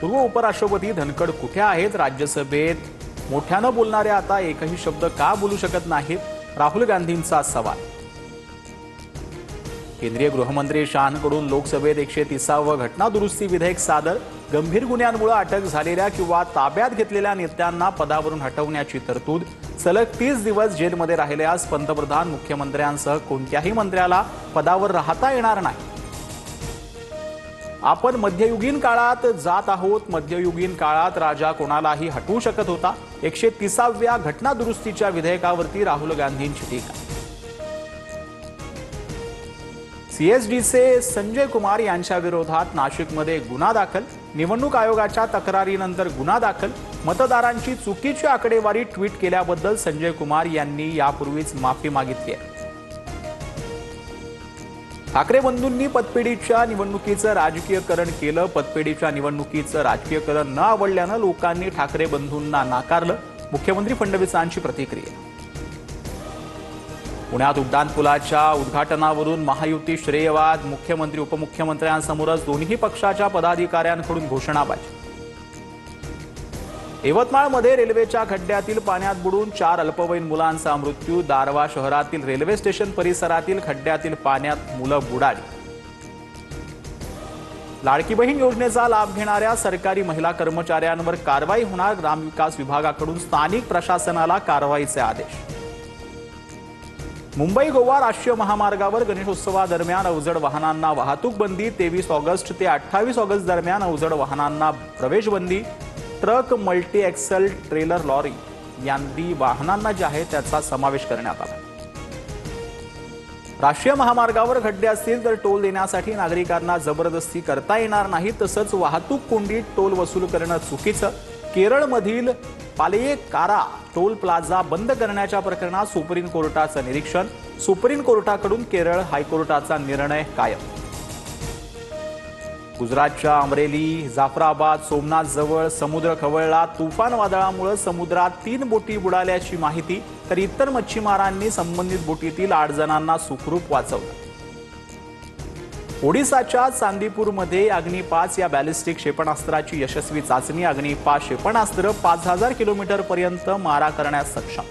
पूर्व उपराष्ट्रपती धनखड कुठे आहेत? राज्यसभेत मोठ्यानं बोलणारे आता एकही शब्द का बोलू शकत नाहीत? राहुल गांधींचा सवाल। केंद्रीय गृहमंत्री शहांकडून लोकसभेत 130वे घटना दुरुस्ती विधेयक सादर। गंभीर गुन्ह्यांमुळे अटक झालेल्या किंवा ताब्यात घेतलेल्या नेत्यांना पदावरून हटवण्याची तरतूद। सलग 30 दिवस जेलमध्ये राहिल्यास पंतप्रधान मुख्यमंत्र्यांसह कोणत्याही मंत्र्याला पदावर राहता येणार नाही। आपण मध्ययुगीन काळात जात आहोत। मध्ययुगीन काळात राजा कोणालाही हटवू शकत होता। 130व्या घटना दुरुस्तीच्या विधेयकावरती राहुल गांधींची टीका। सीएसडीचे संजय कुमार यांच्या विरोधात नाशिकमध्ये गुन्हा दाखल। निवडणूक आयोगाच्या तक्रारीनंतर गुन्हा दाखल। मतदारांची चुकीची आकडेवारी ट्विट केल्याबद्दल संजय कुमार यांनी यापूर्वीच माफी मागितली आहे। ठाकरे बंधूंनी पतपेढीच्या निवडणुकीचं राजकीयकरण केलं। पतपेढीच्या निवडणुकीचं राजकीयकरण न आवडल्यानं लोकांनी ठाकरे बंधूंना नाकारलं। मुख्यमंत्री फडणवीसांची प्रतिक्रिया। पुण्यात उड्डाणपुलाच्या उद्घाटनावरून महायुती श्रेयवाद। मुख्यमंत्री उपमुख्यमंत्र्यांसमोरच दोन्ही पक्षाच्या पदाधिकाऱ्यांकडून घोषणाबाजी। यवतमाळमध्ये रेल्वेच्या खड्ड्यातील पाण्यात बुडून 4 अल्पवयीन मुलांचा मृत्यू। दारव्हा शहरातील रेल्वे स्टेशन परिसरातील खड्ड्यातील पाण्यात मुलं बुडाली। लाडकी बहीण योजनेचा लाभ घेणाऱ्या सरकारी महिला कर्मचाऱ्यांवर कारवाई होणार। ग्रामविकास विभागाकडून स्थानिक प्रशासनाला कारवाईचे आदेश। मुंबई गोवा राष्ट्रीय महामार्गावर गणेशोत्सवादरम्यान अवजड वाहनांना वाहतूक बंदी। 23 ऑगस्ट ते 28 ऑगस्ट दरम्यान अवजड वाहनांना प्रवेश बंदी। Truck, multi axle, trailer, lorry यांनी वाहनांना जे आहे त्याचा समावेश करण्यात आला। राष्ट्रीय महामार्गावर खड्डे असतील तर टोल देण्यासाठी नागरिकांना जबरदस्ती करता येणार नाही। तसंच वाहतूक कोंडीत टोल वसूल करणं चुकीचं। केरळमधील पालेकारा टोल प्लाझा बंद करण्याच्या प्रकरणात सुप्रीम कोर्टाचं निरीक्षण। सुप्रीम कोर्टाकडून केरळ हायकोर्टाचा निर्णय कायम। गुजरातच्या अमरेली, जाफराबाद, सोमनाथ जवळ समुद्र खवळला। तुफान वादळामुळे समुद्रात 3 बोटी बुडाल्याची माहिती, तर इतर मच्छीमारांनी संबंधित बोटीतील 8 जणांना सुखरूप वाचवलं। ओडिसाच्या चांदीपूरमध्ये अग्नी-5 या बॅलिस्टिक क्षेपणास्त्राची यशस्वी चाचणी। अग्नी-5 क्षेपणास्त्र 5000 किलोमीटरपर्यंत मारा करण्यास सक्षम।